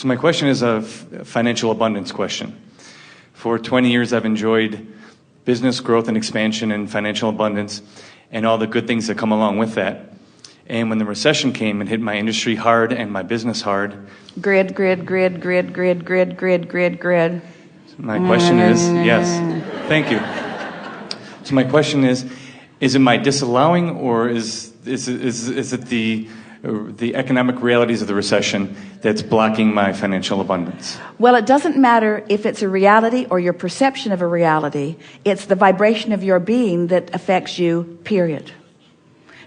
So my question is a financial abundance question. For 20 years, I've enjoyed business growth and expansion and financial abundance and all the good things that come along with that. And when the recession came and hit my industry hard and my business hard. Grid. My question is, yes, thank you. So my question is it my disallowing, or is it the economic realities of the recession that's blocking my financial abundance? Well, it doesn't matter if it's a reality or your perception of a reality. It's the vibration of your being that affects you, period.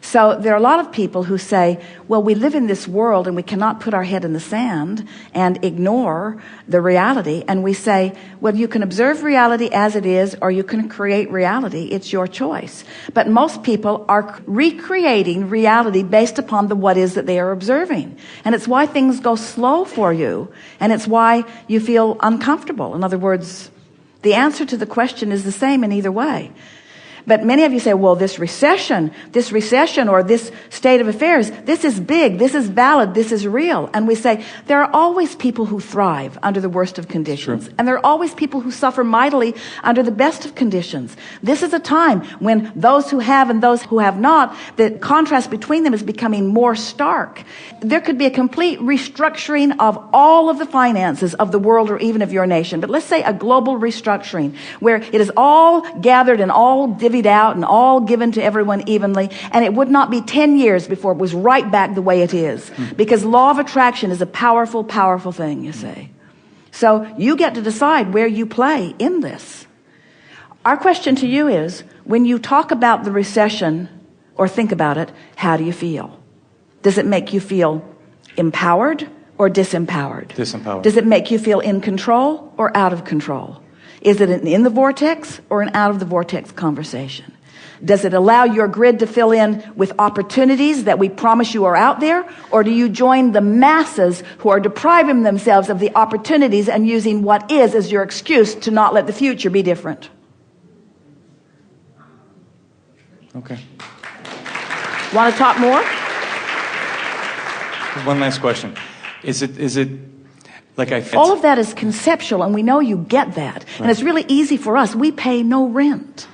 So there are a lot of people who say, well, we live in this world and we cannot put our head in the sand and ignore the reality. And we say, well, you can observe reality as it is, or you can create reality. It's your choice. But most people are recreating reality based upon the what is that they are observing. And it's why things go slow for you. And it's why you feel uncomfortable. In other words, the answer to the question is the same in either way. But many of you say, well, this recession or this state of affairs, this is big, this is valid, this is real. And we say, there are always people who thrive under the worst of conditions. Sure. And there are always people who suffer mightily under the best of conditions. This is a time when those who have and those who have not, the contrast between them is becoming more stark. There could be a complete restructuring of all of the finances of the world or even of your nation. But let's say a global restructuring where it is all gathered and all divvied out and all given to everyone evenly, and it would not be 10 years before it was right back the way it is. Because law of attraction is a powerful, powerful thing, you see. So you get to decide where you play in this. Our question to you is, when you talk about the recession or think about it, how do you feel? Does it make you feel empowered or disempowered? Disempowered. Does it make you feel in control or out of control? Is it an in the vortex or an out of the vortex conversation? Does it allow your grid to fill in with opportunities that we promise you are out there? Or do you join the masses who are depriving themselves of the opportunities and using what is as your excuse to not let the future be different? Okay. Want to talk more? One last question. Is it like all of that is conceptual, and we know you get that. Right. And it's really easy for us. We pay no rent.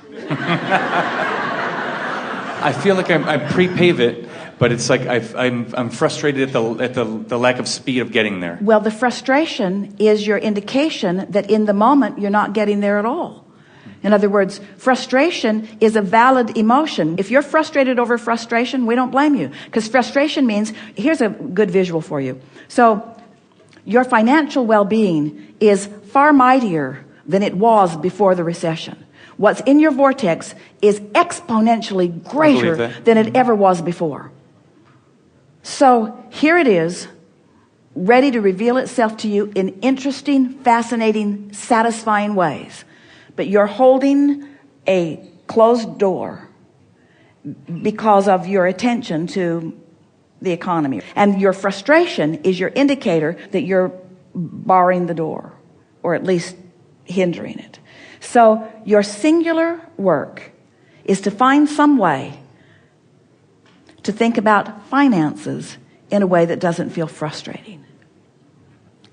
I feel like I prepave it, but it's like I'm frustrated at the lack of speed of getting there. Well, the frustration is your indication that in the moment you're not getting there at all. In other words, frustration is a valid emotion. If you're frustrated over frustration, we don't blame you, because frustration means, here's a good visual for you. So your financial well-being is far mightier than it was before the recession. What's in your vortex is exponentially greater than it ever was before. So here it is, ready to reveal itself to you in interesting, fascinating, satisfying ways. But you're holding a closed door because of your attention to the economy. And your frustration is your indicator that you're barring the door, or at least hindering it. So your singular work is to find some way to think about finances in a way that doesn't feel frustrating.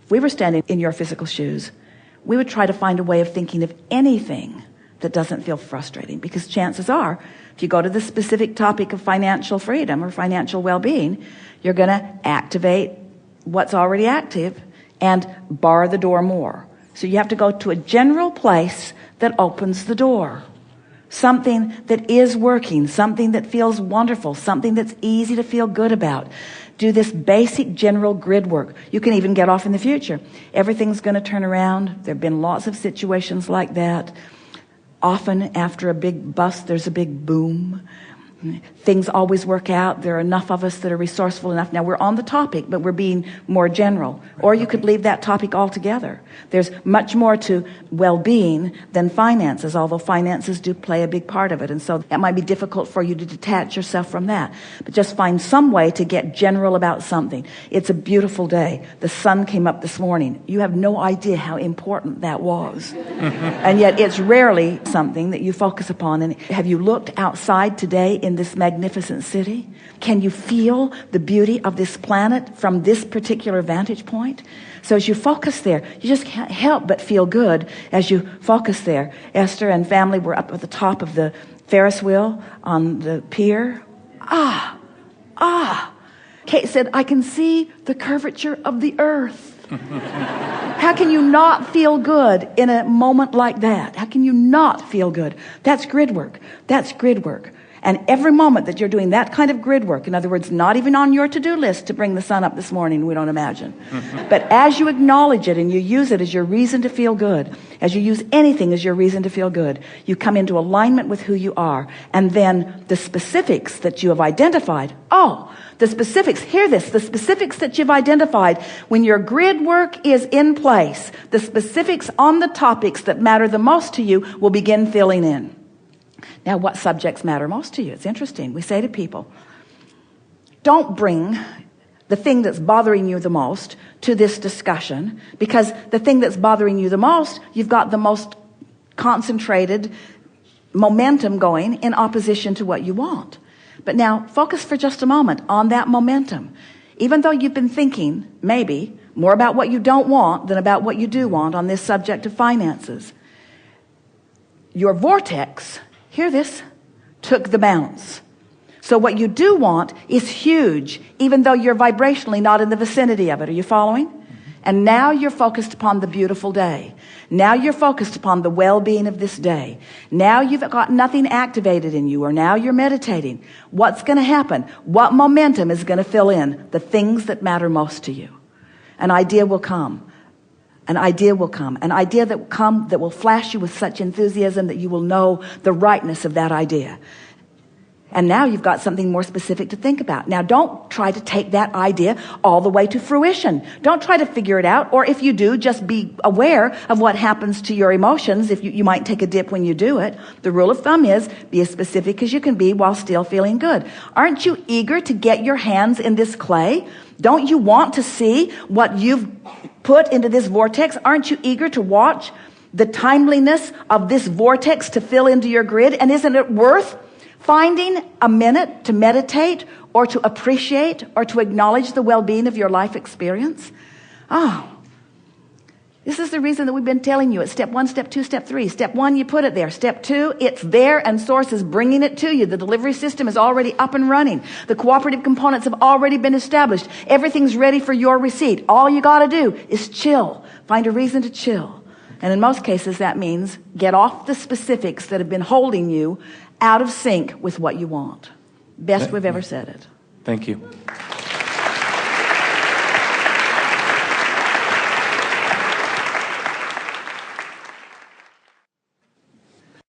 If we were standing in your physical shoes, we would try to find a way of thinking of anything that doesn't feel frustrating, because chances are, if you go to the specific topic of financial freedom or financial well-being, you're going to activate what's already active and bar the door more. So you have to go to a general place that opens the door. Something that is working, something that feels wonderful, something that's easy to feel good about. Do this basic general grid work. You can even get off in the future. Everything's going to turn around. There have been lots of situations like that. Often after a big bust, there's a big boom. Things always work out. There are enough of us that are resourceful enough. Now, we're on the topic, but we're being more general. Or you could leave that topic altogether. There's much more to well-being than finances, although finances do play a big part of it. And so that might be difficult for you to detach yourself from that. But just find some way to get general about something. It's a beautiful day. The sun came up this morning. You have no idea how important that was. And yet it's rarely something that you focus upon. And have you looked outside today in this magnificent city? Can you feel the beauty of this planet from this particular vantage point? So as you focus there, you just can't help but feel good as you focus there. Esther and family were up at the top of the Ferris wheel on the pier. Kate said, I can see the curvature of the earth. How can you not feel good in a moment like that? How can you not feel good? That's grid work. That's grid work. And every moment that you're doing that kind of grid work, in other words, not even on your to-do list to bring the sun up this morning, we don't imagine. But as you acknowledge it and you use it as your reason to feel good, as you use anything as your reason to feel good, you come into alignment with who you are. And then the specifics that you have identified, the specifics, hear this, the specifics that you've identified, when your grid work is in place, the specifics on the topics that matter the most to you will begin filling in. Now, what subjects matter most to you? It's interesting. We say to people, don't bring the thing that's bothering you the most to this discussion, because the thing that's bothering you the most, you've got the most concentrated momentum going in opposition to what you want. But now, focus for just a moment on that momentum. Even though you've been thinking, maybe, more about what you don't want than about what you do want on this subject of finances, your vortex, hear this, took the bounce. So what you do want is huge, even though you're vibrationally not in the vicinity of it. Are you following? And now you're focused upon the beautiful day. Now you're focused upon the well-being of this day. Now you've got nothing activated in you, or now you're meditating. What's going to happen? What momentum is going to fill in the things that matter most to you? An idea will come. An idea will come. An idea that will come that will flash you with such enthusiasm that you will know the rightness of that idea. And now you've got something more specific to think about. Now, don't try to take that idea all the way to fruition. Don't try to figure it out. Or if you do, just be aware of what happens to your emotions. If you might take a dip when you do it. The rule of thumb is be as specific as you can be while still feeling good. Aren't you eager to get your hands in this clay? Don't you want to see what you've put into this vortex? Aren't you eager to watch the timeliness of this vortex to fill into your grid? And isn't it worth finding a minute to meditate or to appreciate or to acknowledge the well-being of your life experience? This is the reason that we've been telling you. It's step 1, step 2, step 3. Step 1, you put it there. Step 2, it's there and Source is bringing it to you. The delivery system is already up and running. The cooperative components have already been established. Everything's ready for your receipt. All you got to do is chill. Find a reason to chill. And in most cases, that means get off the specifics that have been holding you out of sync with what you want. Best we've ever said it. Thank you.